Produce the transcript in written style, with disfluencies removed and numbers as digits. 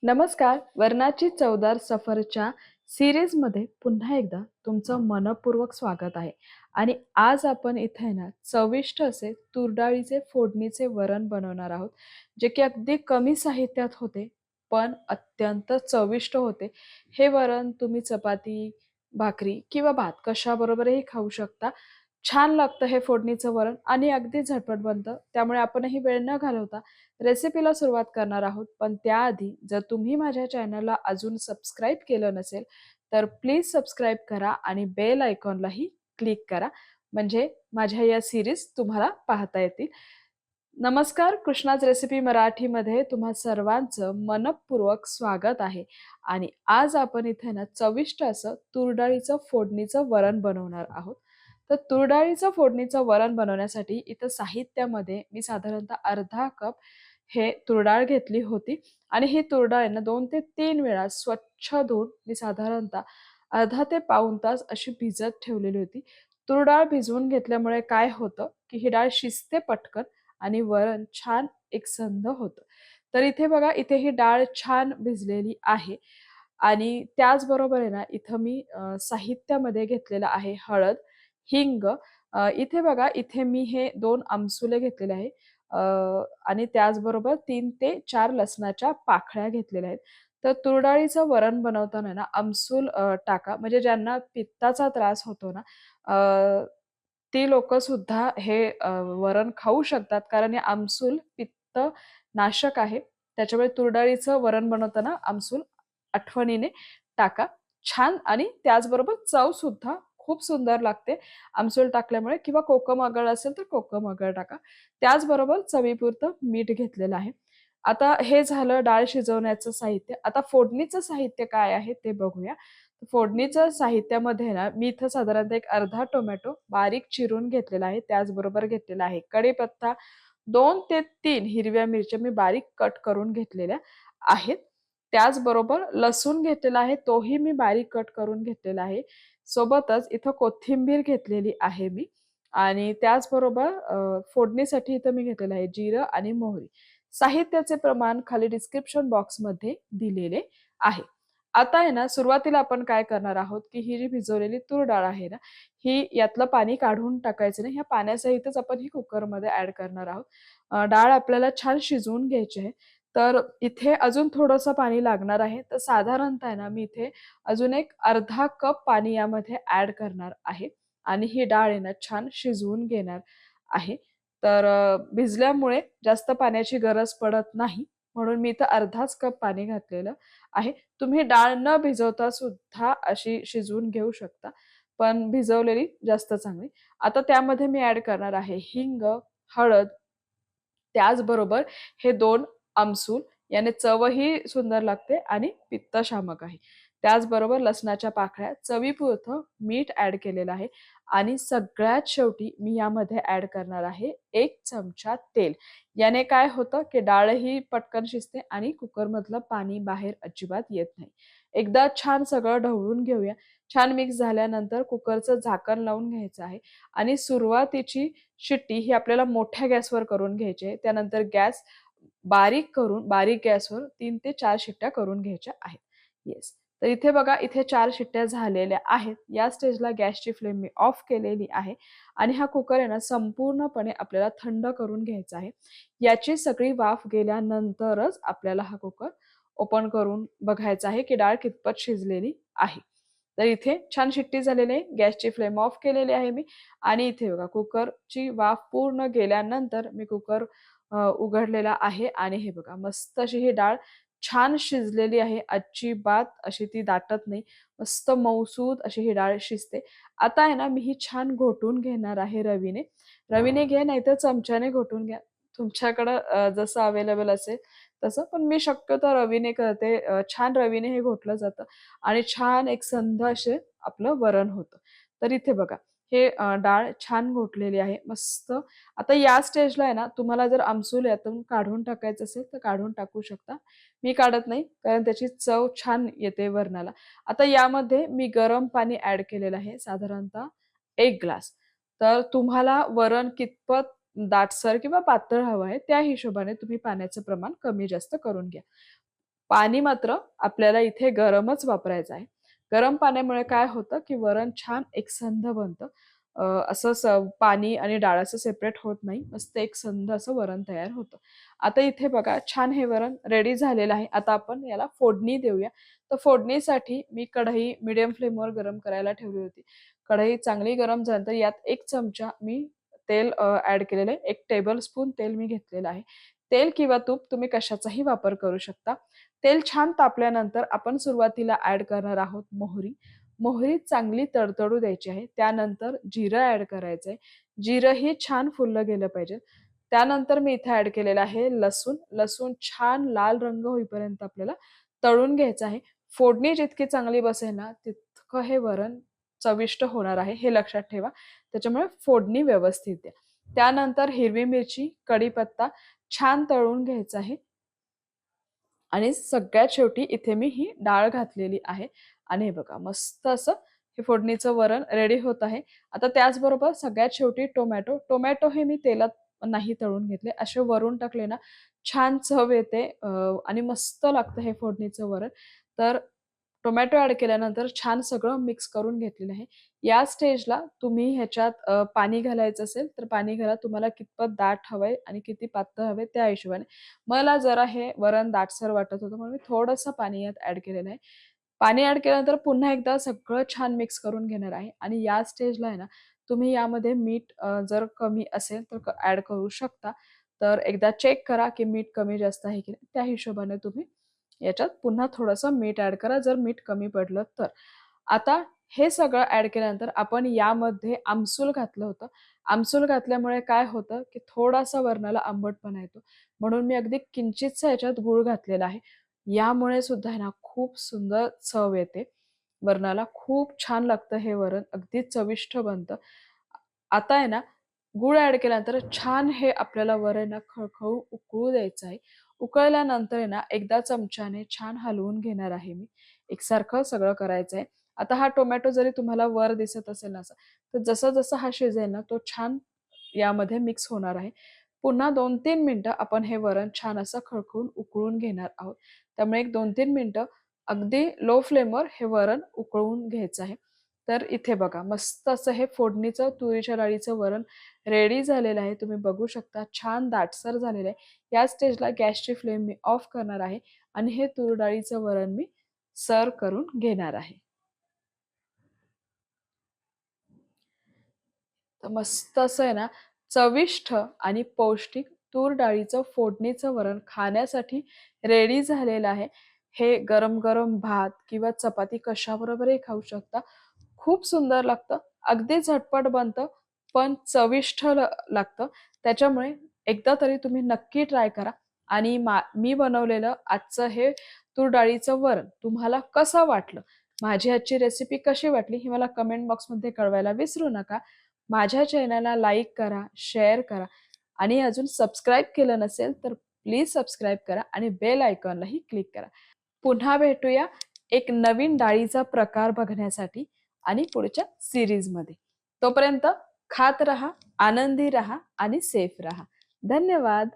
नमस्कार. वर्णाची चवदार सफरच्या सीरीजमध्ये पुन्हा एकदा तुमचं मनःपूर्वक स्वागत आहे. आणि आज आपण इथे आहे ना चविष्ट असे तूरडाळीचे फोडणीचे वरण बनवणार आहोत, जे की अगदी कमी साहित्यात होते, पण अत्यंत चविष्ट होते. हे वरण तुम्ही चपाती, भाकरी किंवा भात कशाबरोबरही खाऊ शकता. छान लागतं हे फोडणीचं वरण आणि अगदी झटपट बनतं. त्यामुळे आपणही वेळ न घालवता रेसिपीला सुरुवात करणार आहोत. पण त्याआधी जर तुम्ही माझ्या चॅनलला अजून सबस्क्राईब केलं नसेल, तर प्लीज सबस्क्राईब करा आणि बेल आयकॉनलाही क्लिक करा. म्हणजे माझ्या या सीरीज तुम्हाला पाहता येतील. नमस्कार, कृष्णाज रेसिपी मराठीमध्ये तुम्हा सर्वांचं मनःपूर्वक स्वागत आहे. आणि आज आपण इथे ना चविष्ट असं तूरडाळीचं फोडणीचं वरण बनवणार आहोत. तर तूरडाळीचं फोडणीचं वरण बनवण्यासाठी इथं साहित्यामध्ये मी साधारणतः अर्धा कप हे तूरडाळ घेतली होती आणि ही तूरडाळ आहे ना 2 ते 3 वेळा स्वच्छ धुवून मी साधारणतः अर्धा ते पाऊण तास अशी भिजत ठेवलेली होती. तूर भिजवून घेतल्यामुळे काय होतं, की ही डाळ शिजते पटकन आणि वरण छान एकसंध होतं. तर इथे बघा, इथे ही डाळ छान भिजलेली आहे आणि त्याचबरोबर आहे ना, इथं मी साहित्यामध्ये घेतलेलं आहे हळद, हिंग. इथे बघा, इथे मी हे 2 आमसुले घेतलेले आहे अ, आणि त्याचबरोबर 3 ते 4 लसणाच्या पाकळ्या घेतलेल्या आहेत. तर तूर वरण बनवताना ना आमसूल टाका. म्हणजे ज्यांना पित्ताचा त्रास होतो ना, ती लोकंसुद्धा हे वरण खाऊ शकतात. कारण हे आमसूल पित्तनाशक आहे. त्याच्यामुळे तूर वरण बनवताना आमसूल आठवणीने टाका. छान आणि त्याचबरोबर चवसुद्धा खूप सुंदर लागते आमसूल टाकल्यामुळे किंवा कोकम आगळ असेल तर कोकम आगळ टाका. त्याचबरोबर चवीपुरतं मीठ घेतलेलं आहे. आता हे झालं डाळ शिजवण्याचं साहित्य. आता फोडणीचं साहित्य काय आहे ते बघूया. फोडणीचं साहित्यामध्ये ना मी इथं साधारणतः एक अर्धा टोमॅटो बारीक चिरून घेतलेला आहे. त्याचबरोबर घेतलेला आहे कढीपत्ता, 2 ते 3 हिरव्या मिरच्या मी बारीक कट करून घेतलेल्या आहेत. त्याचबरोबर लसूण घेतलेला आहे, तोही मी बारीक कट करून घेतलेला आहे. सोबतच इथं कोथिंबीर घेतलेली आहे मी आणि त्याचबरोबर फोडणीसाठी इथं मी घेतलेलं आहे जिरं आणि मोहरी. साहित्याचे प्रमाण खाली डिस्क्रिप्शन बॉक्समध्ये दिलेले आहे. आता आहे ना, सुरुवातीला आपण काय करणार आहोत, की ही जी भिजवलेली तूर डाळ आहे ना, ही यातलं पाणी काढून टाकायचं नाही. ह्या पाण्यासहितच आपण ही कुकरमध्ये ॲड करणार आहोत. डाळ आपल्याला छान शिजवून घ्यायची आहे. तर इथे अजून थोडंसं पाणी लागणार आहे. तर साधारणतः आहे ना, मी इथे अजून एक अर्धा कप पाणी यामध्ये ॲड करणार आहे आणि ही डाळ आहे ना, छान शिजवून घेणार आहे. तर भिजल्यामुळे जास्त पाण्याची गरज पडत नाही. म्हणून मी इथं अर्धाच कप पाणी घातलेलं आहे. तुम्ही डाळ न भिजवता सुद्धा अशी शिजवून घेऊ शकता. पण भिजवलेली जास्त चांगली. आता त्यामध्ये मी ॲड करणार आहे हिंग, हळद, त्याचबरोबर हे 2 आमसूल याने चवही सुंदर लागते आणि पित्तशामक आहे. त्याचबरोबर लसणाच्या पाकळ्या, चवीपुरतं मीठ ॲड केलेलं आहे आणि सगळ्यात शेवटी मी यामध्ये ॲड करणार आहे 1 चमचा तेल. याने काय होतं, की डाळही पटकन शिजते आणि कुकरमधलं पाणी बाहेर अजिबात येत नाही. एकदा छान सगळं ढवळून घेऊया. छान मिक्स झाल्यानंतर कुकरचं झाकण लावून घ्यायचं आहे आणि सुरुवातीची शिट्टी ही आपल्याला मोठ्या गॅसवर करून घ्यायची आहे. त्यानंतर गॅस बारीक करून बारीक गॅसवर 3 ते 4 शिट्ट्या करून घ्यायच्या आहेत. येस. तर इथे बघा, इथे 4 शिट्ट्या झालेल्या आहेत. या स्टेजला गॅसची फ्लेम मी ऑफ केलेली आहे आणि हा कुकर आहे ना संपूर्णपणे आपल्याला थंड करून घ्यायचा आहे. याची सगळी वाफ गेल्यानंतरच आपल्याला हा कुकर ओपन करून बघायचा आहे, की डाळ कितपत शिजलेली आहे. तर इथे छान शिट्टी झालेली आहे. गॅसची फ्लेम ऑफ केलेली आहे मी आणि इथे बघा कुकरची वाफ पूर्ण गेल्यानंतर मी कुकर उघडलेला आहे आणि हे बघा मस्त अशी ही डाळ छान शिजलेली आहे. अजिबात अशी ती दाटत नाही. मस्त मऊसूत अशी ही डाळ शिजते. आता आहे ना, मी ही छान घोटून घेणार आहे रवीने. रवीने घ्या नाहीतर चमच्याने घोटून घ्या. तुमच्याकडं जसं अवेलेबल असेल तसं. पण मी शक्यतो रवीने करते. छान रवीने हे घोटलं जातं आणि छान एकसंध असे आपलं वरण होतं. तर इथे बघा हे डाळ छान घोटलेली आहे मस्त. आता या स्टेजला आहे ना, तुम्हाला जर आमसूल यातून काढून टाकायचं असेल तर काढून टाकू शकता. मी काढत नाही कारण त्याची चव छान येते वरणाला. आता यामध्ये मी गरम पाणी ॲड केलेलं आहे साधारणतः 1 ग्लास. तर तुम्हाला वरण कितपत दाटसर किंवा पातळ हवं आहे त्या हिशोबाने तुम्ही पाण्याचं प्रमाण कमी जास्त करून घ्या. पाणी मात्र आपल्याला इथे गरमच वापरायचं आहे. गरम पाण्यामुळे काय होतं, की वरण छान एकसंध बनतं. असं पाणी आणि डाळ असं सेपरेट होत नाही. मस्त एकसंध असं वरण तयार होतं. आता इथे बघा छान हे वरण रेडी झालेलं आहे. आता आपण याला फोडणी देऊया. तर फोडणीसाठी मी कढई मीडियम फ्लेमवर गरम करायला ठेवली होती. कढई चांगली गरम झाल्यानंतर यात 1 चमचा मी तेल ॲड केलेलं आहे. 1 टेबलस्पून तेल मी घेतलेलं आहे. तेल किंवा तूप तुम्ही कशाचाही वापर करू शकता. तेल छान तापल्यानंतर आपण सुरुवातीला ॲड करणार आहोत मोहरी. मोहरी चांगली तडतडू द्यायची आहे. त्यानंतर जिरं ॲड करायचं आहे. जिरंही छान फुललं गेलं पाहिजे. त्यानंतर मी इथे ॲड केलेलं आहे लसूण. लसूण छान लाल रंग होईपर्यंत आपल्याला तळून घ्यायचं आहे. फोडणी जितकी चांगली बसेल ना, तितकं हे वरण चविष्ट होणार आहे, हे लक्षात ठेवा. त्याच्यामुळे फोडणी व्यवस्थित द्या. त्यानंतर हिरवी मिरची, कढीपत्ता छान तळून घ्यायचा आहे आणि सगळ्यात शेवटी इथे मी ही डाळ घातलेली आहे आणि हे बघा मस्त असं हे फोडणीचं वरण रेडी होत आहे. आता त्याचबरोबर सगळ्यात शेवटी टोमॅटो. टोमॅटो हे मी तेलात नाही तळून घेतले. असे वरून टाकले ना, छान चव येते आणि मस्त लागतं हे फोडणीचं वरण. तर टोमॅटो ॲड केल्यानंतर छान सगळं मिक्स करून घेतलेलं आहे. या स्टेजला तुम्ही ह्याच्यात पाणी घालायचं असेल, तर पाणी घाला. तुम्हाला कितपत दाट हवंय आणि किती पातळ हवंय त्या हिशोबाने. मला जरा हे वरण दाटसर वाटत होतं म्हणून मी थोडंसं पाणी यात ॲड केलेलं आहे. पाणी ॲड केल्यानंतर पुन्हा एकदा सगळं छान मिक्स करून घेणार आहे आणि या स्टेजला आहे ना, तुम्ही यामध्ये मीठ जर कमी असेल तर ॲड करू शकता. तर एकदा चेक करा, की मीठ कमी जास्त आहे की नाही. त्या हिशोबाने तुम्ही याच्यात पुन्हा थोडंसं मीठ ॲड करा, जर मीठ कमी पडलं तर. आता हे सगळं ॲड केल्यानंतर आपण यामध्ये आमसूल घातलं होतं. आमसूल घातल्यामुळे काय होतं, की थोडासा वरणाला आंबटपणा येतो. म्हणून मी अगदी किंचितसा याच्यात गूळ घातलेला आहे. यामुळे सुद्धा आहे ना, खूप सुंदर चव येते वरणाला. खूप छान लागतं हे वरण, अगदी चविष्ट बनतं. आता आहे ना, गूळ ॲड केल्यानंतर छान हे आपल्याला वरण ना खळखळून उकळू द्यायचं आहे. उकळल्यानंतर आहे ना, एकदा चमच्याने छान हलवून घेणार आहे मी. एकसारखं सगळं करायचं आहे. आता हा टोमॅटो जरी तुम्हाला वर दिसत असेल ना असा, तर जसा-जसा हा शिजेल ना, तो छान यामध्ये मिक्स होणार आहे. पुन्हा 2-3 मिनिटं आपण हे वरण छान असं खळखळून उकळून घेणार आहोत. त्यामुळे एक 2-3 मिनिटं अगदी लो फ्लेमवर हे वरण उकळवून घ्यायचं आहे. तर इथे बघा मस्त असं हे फोडणीचं तुरीच्या डाळीचं वरण रेडी झालेलं आहे. तुम्ही बघू शकता छान दाटसर झालेलं आहे. या स्टेजला गॅसची फ्लेम मी ऑफ करणार आहे आणि हे तूर डाळीचं वरण मी सर्व्ह करून घेणार आहे. तर मस्त असं आहे ना, चविष्ट आणि पौष्टिक तूर डाळीचं फोडणीचं वरण खाण्यासाठी रेडी झालेलं आहे. हे गरम-गरम भात किंवा चपाती कशाबरोबरही खाऊ शकता. खूप सुंदर लागतं. अगदी झटपट बनतं, पण चविष्ट लागतं. त्याच्यामुळे एकदा तरी तुम्ही नक्की ट्राय करा आणि मी बनवलेलं आजचं हे तूर डाळीचं वरण तुम्हाला कसं वाटलं? माझी आजची रेसिपी कशी वाटली? ही मला कमेंट बॉक्समध्ये कळवायला विसरू नका. माझ्या चॅनलला लाईक करा, शेअर करा आणि अजून सबस्क्राईब केलं नसेल तर प्लीज सबस्क्राईब करा आणि बेल आयकॉनलाही क्लिक करा. पुन्हा भेटूया एक नवीन डाळीचा प्रकार बघण्यासाठी आणि पुढच्या सीरीजमध्ये. तोपर्यंत खात रहा, आनंदी रहा आणि सेफ रहा. धन्यवाद.